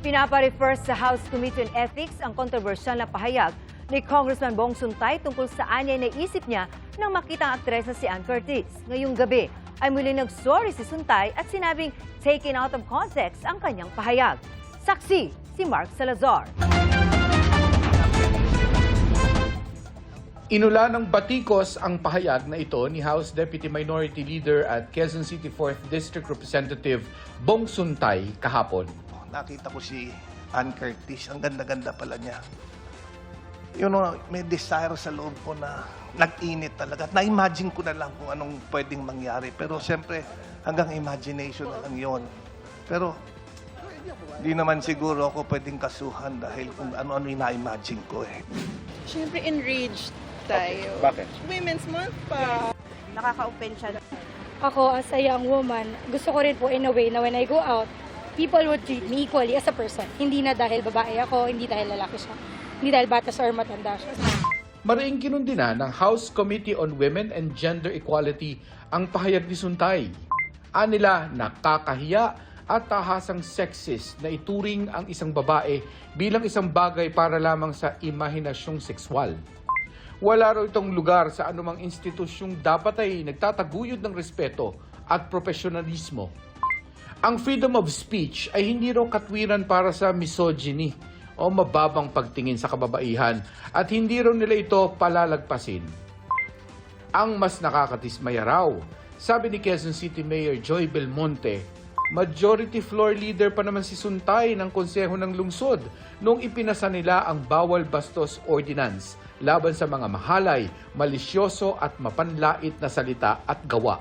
Ipinaparefer sa House Committee on Ethics ang kontrobersyal na pahayag ni Congressman Bong Suntay tungkol sa anyay na isip niya nang makita ang aktres na si Ann Curtis. Ngayong gabi ay muli nag-sorry si Suntay at sinabing taken out of context ang kanyang pahayag. Saksi si Mark Salazar. Inula ng batikos ang pahayag na ito ni House Deputy Minority Leader at Quezon City 4th District Representative Bong Suntay kahapon. Nakita ko si Ann Curtis, ang ganda-ganda pala niya. You know, may desire sa loob ko na nag-init talaga. Na-imagine ko na lang kung anong pwedeng mangyari. Pero siyempre, hanggang imagination na lang yon. Pero, di naman siguro ako pwedeng kasuhan dahil kung ano-ano yung na-imagine ko eh. Siyempre, enraged tayo. Okay. Bakit? Women's Month pa. Nakaka-open siya. Ako, as a young woman, gusto ko rin po in a way na when I go out, people would treat me equally as a person. Hindi na dahil babae ako, hindi dahil lalaki siya, hindi dahil batas or matanda siya. Mariing kinundina ng House Committee on Women and Gender Equality ang pahayag ni Suntay. Anila nakakahiya at tahasang sexist na ituring ang isang babae bilang isang bagay para lamang sa imahinasyong sexual. Wala raw itong lugar sa anumang institusyong dapat ay nagtataguyod ng respeto at profesionalismo. Ang freedom of speech ay hindi raw katwiran para sa misogyny o mababang pagtingin sa kababaihan at hindi raw nila ito palalagpasin. Ang mas nakakatismaya raw, sabi ni Quezon City Mayor Joy Belmonte, majority floor leader pa naman si Suntay ng Konseho ng Lungsod noong ipinasa nila ang Bawal Bastos Ordinance laban sa mga mahalay, malisyoso at mapanlait na salita at gawa.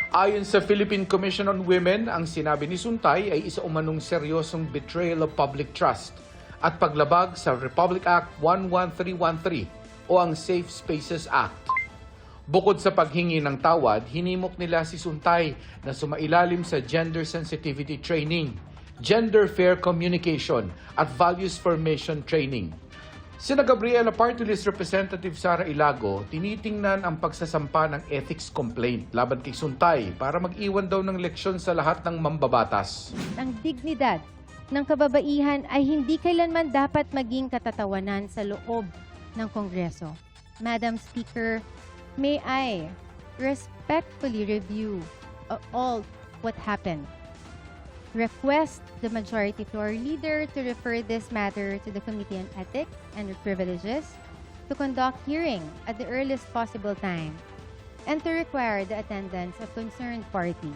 Ayon sa Philippine Commission on Women, ang sinabi ni Suntay ay isa umanong seryosong betrayal of public trust at paglabag sa Republic Act 11313 o ang Safe Spaces Act. Bukod sa paghingi ng tawad, hinimok nila si Suntay na sumailalim sa gender sensitivity training, gender fair communication at values formation training. Sina Gabriela Party List Representative Sara Ilago, tinitingnan ang pagsasampa ng ethics complaint laban kay Suntay para mag-iwan daw ng leksyon sa lahat ng mambabatas. Ang dignidad ng kababaihan ay hindi kailanman dapat maging katatawanan sa loob ng Kongreso. Madam Speaker, may I respectfully review all what happened. Request the majority floor leader to refer this matter to the Committee on Ethics and Privileges to conduct hearing at the earliest possible time and to require the attendance of concerned parties.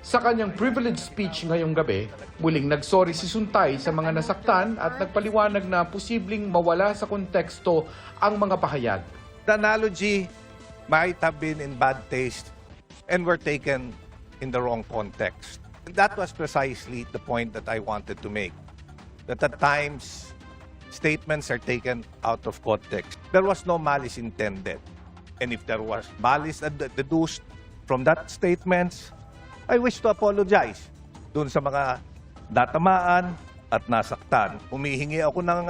Sa kanyang privileged speech ngayong gabi, muling nagsorry si Suntay sa mga nasaktan at nagpaliwanag na posibleng mawala sa konteksto ang mga pahayag. The analogy might have been in bad taste and were taken in the wrong context. That was precisely the point that I wanted to make. That at times, statements are taken out of context. There was no malice intended. And if there was malice deduced from that statements, I wish to apologize dun sa mga natamaan at nasaktan. Humihingi ako ng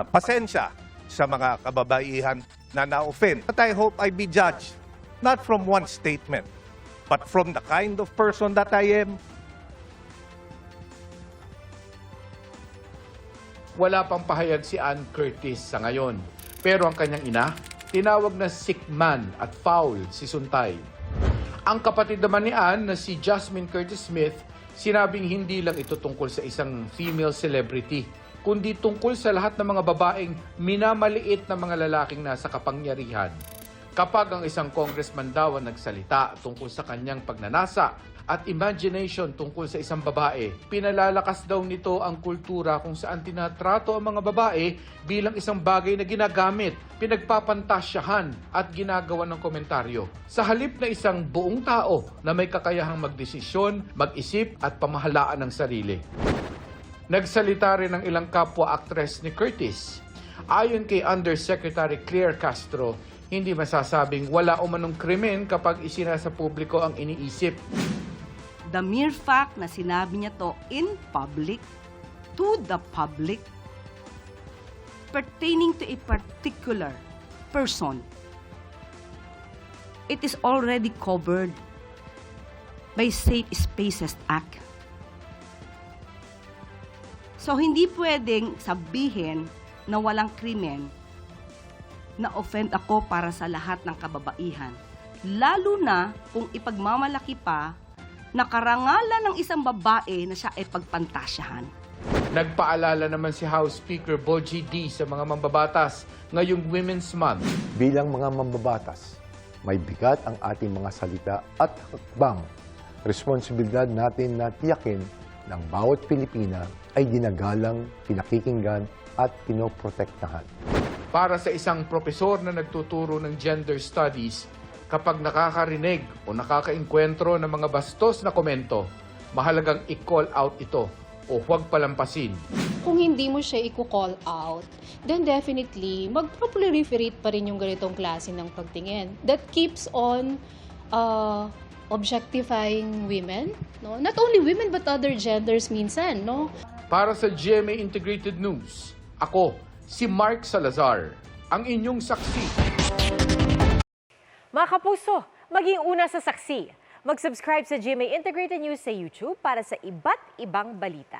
pasensya sa mga kababaihan na na-offend. But I hope I be judged not from one statement, but from the kind of person that I am. Wala pang pahayag si Ann Curtis sa ngayon. Pero ang kanyang ina, tinawag na sick man at foul si Suntay. Ang kapatid naman ni Ann na si Jasmine Curtis Smith, sinabing hindi lang ito tungkol sa isang female celebrity, kundi tungkol sa lahat ng mga babaeng minamaliit na mga lalaking nasa kapangyarihan. Kapag ang isang congressman daw ang nagsalita tungkol sa kanyang pagnanasa at imagination tungkol sa isang babae, pinalalakas daw nito ang kultura kung saan tinatrato ang mga babae bilang isang bagay na ginagamit, pinagpapantasyahan at ginagawa ng komentaryo. Sa halip na isang buong tao na may kakayahang magdesisyon, mag-isip at pamahalaan ng sarili. Nagsalita rin ng ilang kapwa aktres ni Curtis. Ayon kay Undersecretary Claire Castro, hindi masasabing wala umanong krimen kapag isinasa publiko ang iniisip. The mere fact na sinabi niya to in public, to the public, pertaining to a particular person, it is already covered by Safe Spaces Act. So, hindi pwedeng sabihin na walang krimen na offend ako para sa lahat ng kababaihan. Lalo na kung ipagmamalaki pa na karangalan ng isang babae na siya ay pagpantasyahan. Nagpaalala naman si House Speaker Bogie D sa mga mambabatas ngayong Women's Month. Bilang mga mambabatas, may bigat ang ating mga salita at hakbang. Responsibilidad natin na tiyakin ng bawat Pilipina ay ginagalang, pinakikinggan at pinoprotektahan. Para sa isang propesor na nagtuturo ng gender studies, kapag nakakarinig o nakakaengkwentro ng mga bastos na komento, mahalagang i-call out ito o huwag palampasin. Kung hindi mo siya i-call out, then definitely mag-proliferate pa rin yung ganitong klase ng pagtingin. That keeps on objectifying women, no? Not only women but other genders minsan, no? Para sa GMA Integrated News, ako si Mark Salazar, ang inyong saksi. Mga kapuso, maging una sa saksi. Mag-subscribe sa GMA Integrated News sa YouTube para sa iba't ibang balita.